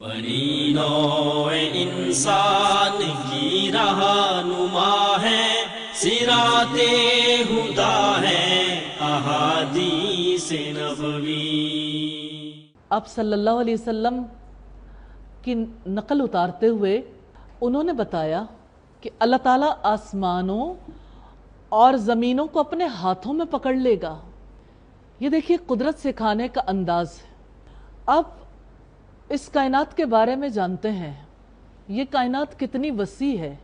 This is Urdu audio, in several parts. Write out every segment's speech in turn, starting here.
بنی نوع انسان کی رہنما ہے، صراط ہدی ہے احادیث نبوی۔ آپ صلی اللہ علیہ وسلم کی نقل اتارتے ہوئے انہوں نے بتایا کہ اللہ تعالیٰ آسمانوں اور زمینوں کو اپنے ہاتھوں میں پکڑ لے گا۔ یہ دیکھیے قدرت سکھانے کا انداز ہے۔ اب اس کائنات کے بارے میں جانتے ہیں، یہ کائنات کتنی وسیع ہے۔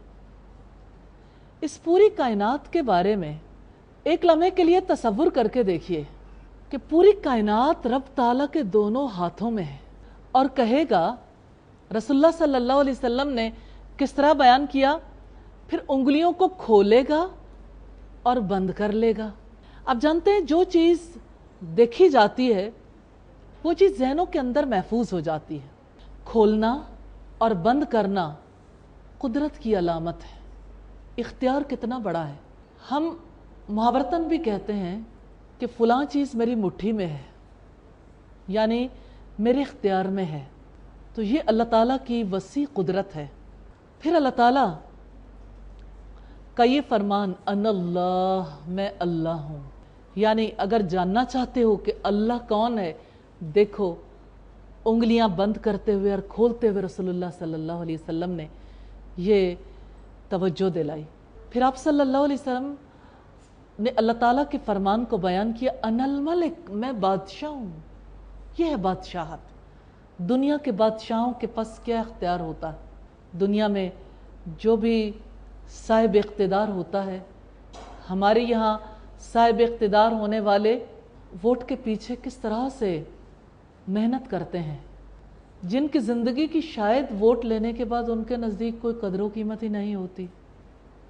اس پوری کائنات کے بارے میں ایک لمحے کے لیے تصور کر کے دیکھیے کہ پوری کائنات رب تعالیٰ کے دونوں ہاتھوں میں ہے، اور کہے گا، رسول اللہ صلی اللہ علیہ وسلم نے کس طرح بیان کیا، پھر انگلیوں کو کھولے گا اور بند کر لے گا۔ اب جانتے ہیں جو چیز دیکھی جاتی ہے وہ چیز ذہنوں کے اندر محفوظ ہو جاتی ہے۔ کھولنا اور بند کرنا قدرت کی علامت ہے۔ اختیار کتنا بڑا ہے۔ ہم محاورتاً بھی کہتے ہیں کہ فلاں چیز میری مٹھی میں ہے، یعنی میرے اختیار میں ہے۔ تو یہ اللہ تعالیٰ کی وسیع قدرت ہے۔ پھر اللہ تعالیٰ کا یہ فرمان، ان اللہ، میں اللہ ہوں، یعنی اگر جاننا چاہتے ہو کہ اللہ کون ہے، دیکھو انگلیاں بند کرتے ہوئے اور کھولتے ہوئے رسول اللہ صلی اللہ علیہ وسلم نے یہ توجہ دلائی۔ پھر آپ صلی اللہ علیہ وسلم نے اللہ تعالیٰ کے فرمان کو بیان کیا، انا الملک، میں بادشاہ ہوں۔ یہ ہے بادشاہت۔ دنیا کے بادشاہوں کے پاس کیا اختیار ہوتا ہے؟ دنیا میں جو بھی صاحب اقتدار ہوتا ہے، ہمارے یہاں صاحب اقتدار ہونے والے ووٹ کے پیچھے کس طرح سے محنت کرتے ہیں، جن کی زندگی کی شاید ووٹ لینے کے بعد ان کے نزدیک کوئی قدر و قیمت ہی نہیں ہوتی۔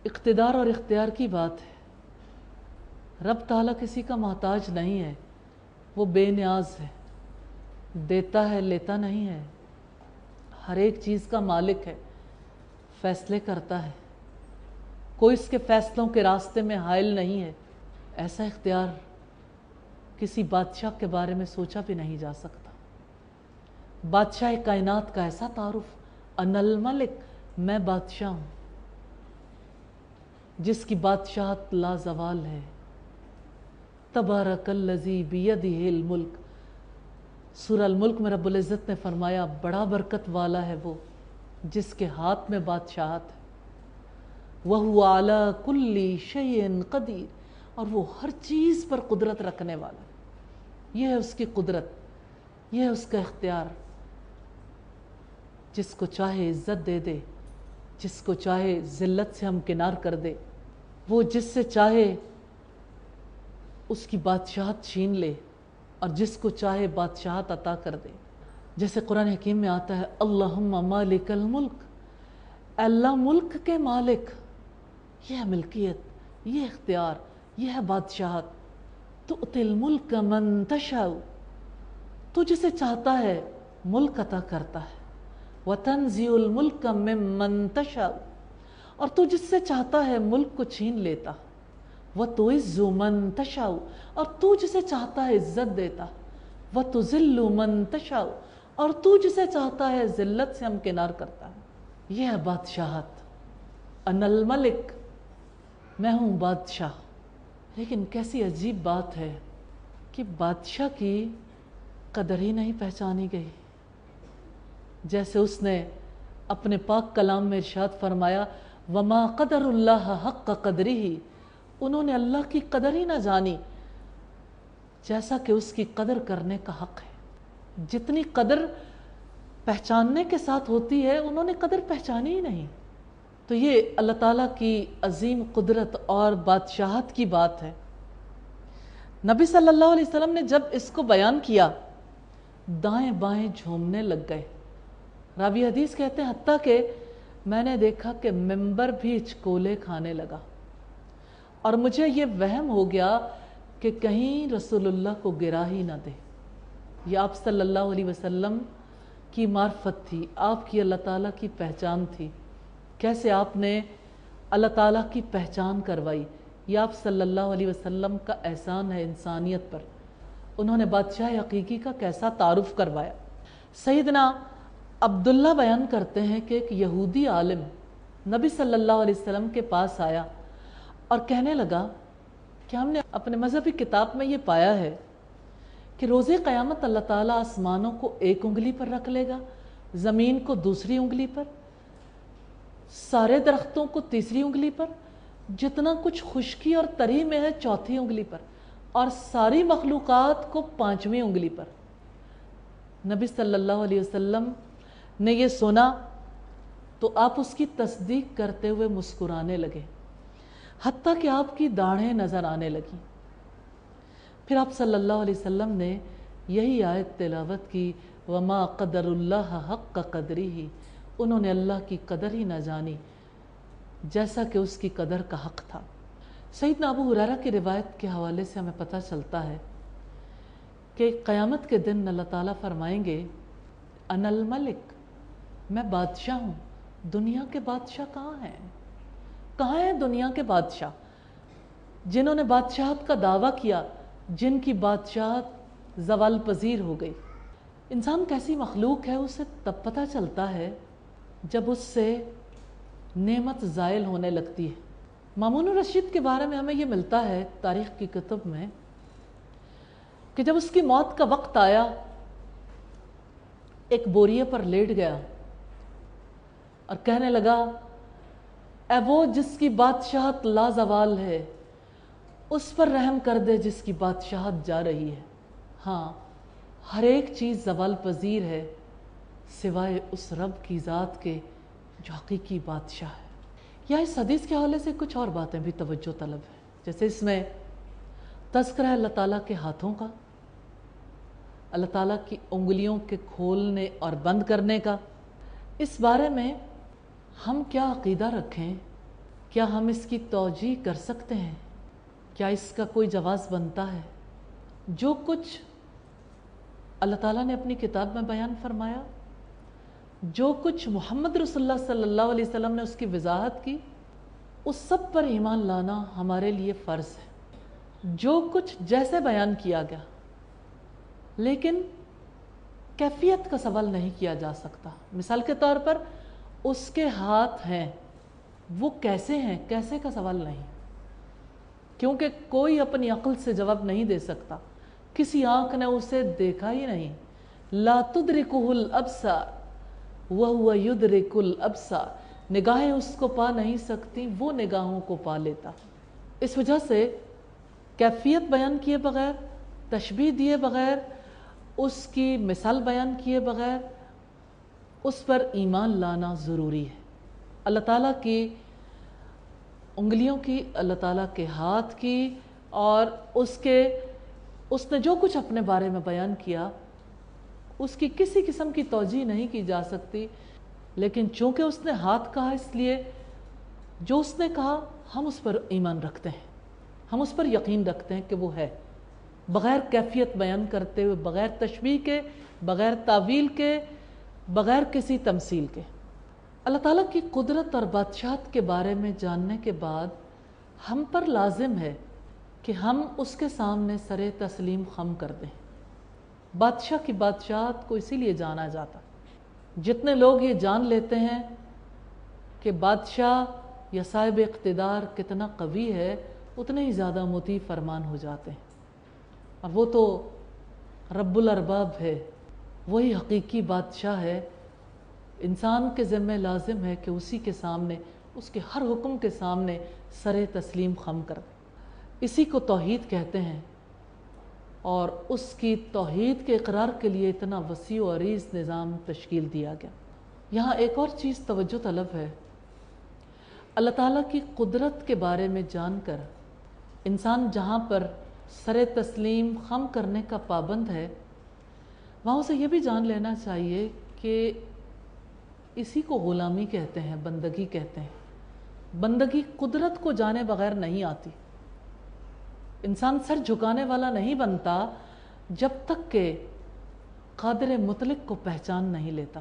اقتدار اور اختیار کی بات ہے۔ رب تعالیٰ کسی کا محتاج نہیں ہے، وہ بے نیاز ہے، دیتا ہے لیتا نہیں ہے، ہر ایک چیز کا مالک ہے، فیصلے کرتا ہے، کوئی اس کے فیصلوں کے راستے میں حائل نہیں ہے۔ ایسا اختیار کسی بادشاہ کے بارے میں سوچا بھی نہیں جا سکتا۔ بادشاہ کائنات کا ایسا تعارف، انا الملک، میں بادشاہ ہوں، جس کی بادشاہت لا زوال ہے۔ تبارک الذی بیدہ الملک، سورہ الملک میں رب العزت نے فرمایا، بڑا برکت والا ہے وہ جس کے ہاتھ میں بادشاہت ہے۔ وَهُوَ عَلَىٰ كُلِّ شَيْءٍ قَدِيرٌ، اور وہ ہر چیز پر قدرت رکھنے والا ہے۔ یہ ہے اس کی قدرت، یہ ہے اس کا اختیار۔ جس کو چاہے عزت دے دے، جس کو چاہے ذلت سے ہمکنار کر دے، وہ جس سے چاہے اس کی بادشاہت چھین لے، اور جس کو چاہے بادشاہت عطا کر دے۔ جیسے قرآن حکیم میں آتا ہے، اللہم مالک الملک، اللہ ملک کے مالک۔ یہ ہے ملکیت، یہ اختیار، یہ ہے بادشاہت۔ تؤتی الملک من تشاء، تو جسے چاہتا ہے ملک عطا کرتا ہے۔ وتنزع الملک ممن تشاء، اور تو جس سے چاہتا ہے ملک کو چھین لیتا۔ وتعز من تشاء، اور تو جسے چاہتا ہے عزت دیتا۔ وتذل من تشاء، اور تو جسے چاہتا ہے ذلت سے ہمکنار کرتا ہے۔ یہ ہے بادشاہت۔ انا الملک، میں ہوں بادشاہ۔ لیکن کیسی عجیب بات ہے کہ بادشاہ کی قدر ہی نہیں پہچانی گئی۔ جیسے اس نے اپنے پاک کلام میں ارشاد فرمایا، وما قدر اللہ حق قدرہ، انہوں نے اللہ کی قدر ہی نہ جانی جیسا کہ اس کی قدر کرنے کا حق ہے۔ جتنی قدر پہچاننے کے ساتھ ہوتی ہے، انہوں نے قدر پہچانی ہی نہیں۔ تو یہ اللہ تعالیٰ کی عظیم قدرت اور بادشاہت کی بات ہے۔ نبی صلی اللہ علیہ وسلم نے جب اس کو بیان کیا، دائیں بائیں جھومنے لگ گئے۔ راوی حدیث کہتے ہیں، حتیٰ کہ میں نے دیکھا کہ ممبر بھی ہچکولے کھانے لگا، اور مجھے یہ وہم ہو گیا کہ کہیں رسول اللہ کو گرا ہی نہ دے۔ یہ آپ صلی اللہ علیہ وسلم کی معرفت تھی، آپ کی اللہ تعالیٰ کی پہچان تھی۔ کیسے آپ نے اللہ تعالیٰ کی پہچان کروائی، یہ آپ صلی اللہ علیہ وسلم کا احسان ہے انسانیت پر۔ انہوں نے بادشاہ حقیقی کا کیسا تعارف کروایا۔ سیدنا عبداللہ بیان کرتے ہیں کہ ایک یہودی عالم نبی صلی اللہ علیہ وسلم کے پاس آیا اور کہنے لگا کہ ہم نے اپنے مذہبی کتاب میں یہ پایا ہے کہ روز قیامت اللہ تعالیٰ آسمانوں کو ایک انگلی پر رکھ لے گا، زمین کو دوسری انگلی پر، سارے درختوں کو تیسری انگلی پر، جتنا کچھ خشکی اور تری میں ہے چوتھی انگلی پر، اور ساری مخلوقات کو پانچویں انگلی پر۔ نبی صلی اللہ علیہ وسلم نے یہ سنا تو آپ اس کی تصدیق کرتے ہوئے مسکرانے لگے، حتیٰ کہ آپ کی داڑھیں نظر آنے لگیں۔ پھر آپ صلی اللہ علیہ وسلم نے یہی آیت تلاوت کی، وَمَا قَدَرُ اللَّهَ حَقَّ قَدْرِهِ، انہوں نے اللہ کی قدر ہی نہ جانی جیسا کہ اس کی قدر کا حق تھا۔ سیدنا ابو ہریرہ کی روایت کے حوالے سے ہمیں پتہ چلتا ہے کہ قیامت کے دن اللہ تعالیٰ فرمائیں گے، انا الملک، میں بادشاہ ہوں، دنیا کے بادشاہ کہاں ہیں؟ کہاں ہیں دنیا کے بادشاہ جنہوں نے بادشاہت کا دعویٰ کیا، جن کی بادشاہت زوال پذیر ہو گئی؟ انسان کیسی مخلوق ہے اسے تب پتہ چلتا ہے جب اس سے نعمت زائل ہونے لگتی ہے۔ مامون الرشید کے بارے میں ہمیں یہ ملتا ہے تاریخ کی کتب میں کہ جب اس کی موت کا وقت آیا، ایک بوریے پر لیٹ گیا اور کہنے لگا، اے وہ جس کی بادشاہت لازوال ہے، اس پر رحم کر دے جس کی بادشاہت جا رہی ہے۔ ہاں، ہر ایک چیز زوال پذیر ہے سوائے اس رب کی ذات کے جو حقیقی بادشاہ ہے۔ یا اس حدیث کے حوالے سے کچھ اور باتیں بھی توجہ طلب ہیں، جیسے اس میں تذکرہ ہے اللہ تعالیٰ کے ہاتھوں کا، اللہ تعالیٰ کی انگلیوں کے کھولنے اور بند کرنے کا۔ اس بارے میں ہم کیا عقیدہ رکھیں؟ کیا ہم اس کی توجیہ کر سکتے ہیں؟ کیا اس کا کوئی جواز بنتا ہے؟ جو کچھ اللہ تعالیٰ نے اپنی کتاب میں بیان فرمایا، جو کچھ محمد رسول اللہ صلی اللہ علیہ وسلم نے اس کی وضاحت کی، اس سب پر ایمان لانا ہمارے لیے فرض ہے۔ جو کچھ جیسے بیان کیا گیا، لیکن کیفیت کا سوال نہیں کیا جا سکتا۔ مثال کے طور پر اس کے ہاتھ ہیں، وہ کیسے ہیں، کیسے کا سوال نہیں، کیونکہ کوئی اپنی عقل سے جواب نہیں دے سکتا، کسی آنکھ نے اسے دیکھا ہی نہیں۔ لا تدرکہ الابصار وہو یدرک الابصار، نگاہیں اس کو پا نہیں سکتی، وہ نگاہوں کو پا لیتا۔ اس وجہ سے کیفیت بیان کیے بغیر، تشبیہ دیے بغیر، اس کی مثال بیان کیے بغیر اس پر ایمان لانا ضروری ہے۔ اللہ تعالیٰ کی انگلیوں کی، اللہ تعالیٰ کے ہاتھ کی، اور اس نے جو کچھ اپنے بارے میں بیان کیا، اس کی کسی قسم کی توجیہ نہیں کی جا سکتی، لیکن چونکہ اس نے ہاتھ کہا، اس لیے جو اس نے کہا ہم اس پر ایمان رکھتے ہیں، ہم اس پر یقین رکھتے ہیں کہ وہ ہے، بغیر کیفیت بیان کرتے ہوئے، بغیر تشبیہ کے، بغیر تعویل کے، بغیر کسی تمثیل کے۔ اللہ تعالیٰ کی قدرت اور بادشاہت کے بارے میں جاننے کے بعد ہم پر لازم ہے کہ ہم اس کے سامنے سر تسلیم خم کر دیں۔ بادشاہ کی بادشاہت کو اسی لیے جانا جاتا، جتنے لوگ یہ جان لیتے ہیں کہ بادشاہ یا صاحب اقتدار کتنا قوی ہے، اتنے ہی زیادہ مطیع فرمان ہو جاتے ہیں، اور وہ تو رب الارباب ہے، وہی حقیقی بادشاہ ہے۔ انسان کے ذمہ لازم ہے کہ اسی کے سامنے، اس کے ہر حکم کے سامنے سر تسلیم خم کر دے۔ اسی کو توحید کہتے ہیں، اور اس کی توحید کے اقرار کے لیے اتنا وسیع و عریض نظام تشکیل دیا گیا۔ یہاں ایک اور چیز توجہ طلب ہے، اللہ تعالیٰ کی قدرت کے بارے میں جان کر انسان جہاں پر سر تسلیم خم کرنے کا پابند ہے، وہاں اسے یہ بھی جان لینا چاہیے کہ اسی کو غلامی کہتے ہیں، بندگی کہتے ہیں۔ بندگی قدرت کو جانے بغیر نہیں آتی۔ انسان سر جھکانے والا نہیں بنتا جب تک کہ قادر مطلق کو پہچان نہیں لیتا۔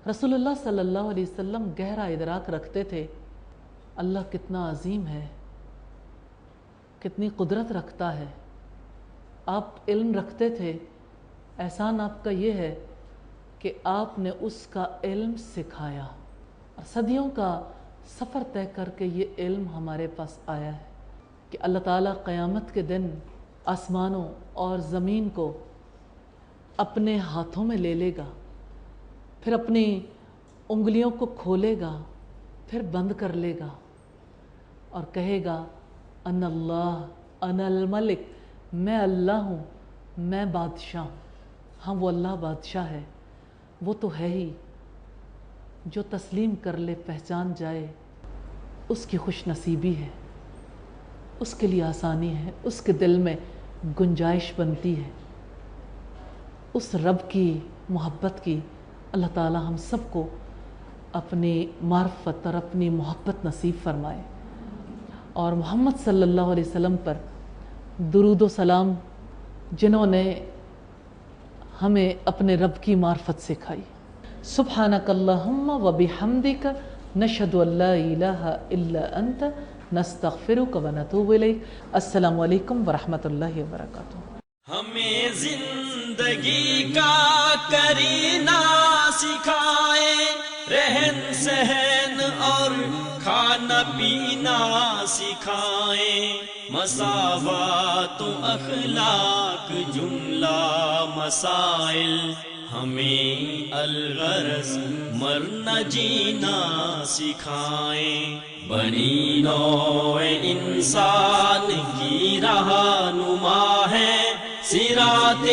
رسول اللہ صلی اللہ علیہ وسلم گہرا ادراک رکھتے تھے، اللہ کتنا عظیم ہے، کتنی قدرت رکھتا ہے۔ آپ علم رکھتے تھے، احسان آپ کا یہ ہے کہ آپ نے اس کا علم سکھایا، اور صدیوں کا سفر طے کر کے یہ علم ہمارے پاس آیا ہے کہ اللہ تعالیٰ قیامت کے دن آسمانوں اور زمین کو اپنے ہاتھوں میں لے لے گا، پھر اپنی انگلیوں کو کھولے گا، پھر بند کر لے گا اور کہے گا انا اللہ انا الملک، میں اللہ ہوں، میں بادشاہ ہوں۔ ہاں وہ اللہ بادشاہ ہے، وہ تو ہے ہی، جو تسلیم کر لے پہچان جائے اس کی خوش نصیبی ہے، اس کے لیے آسانی ہے، اس کے دل میں گنجائش بنتی ہے۔ اس رب کی محبت کی اللہ تعالی ہم سب کو اپنی معرفت اور اپنی محبت نصیب فرمائے، اور محمد صلی اللہ علیہ وسلم پر درود و سلام جنہوں نے ہمیں اپنے رب کی معرفت سکھائی۔ سبحانک اللہم و بحمدک نشہد ان لا الہ الا انت نستغفرک و نتوب الیک۔ السلام علیکم ورحمۃ اللہ وبرکاتہ۔ ہمیں زندگی کا کرینہ سکھائے، رہن سہن اور کھانا پینا سکھائے، مساوات و اخلاق جملہ مسائل، ہمیں الغرض مرنا جینا سکھائیں، بنی نوع انسان کی رہنما ہے صراط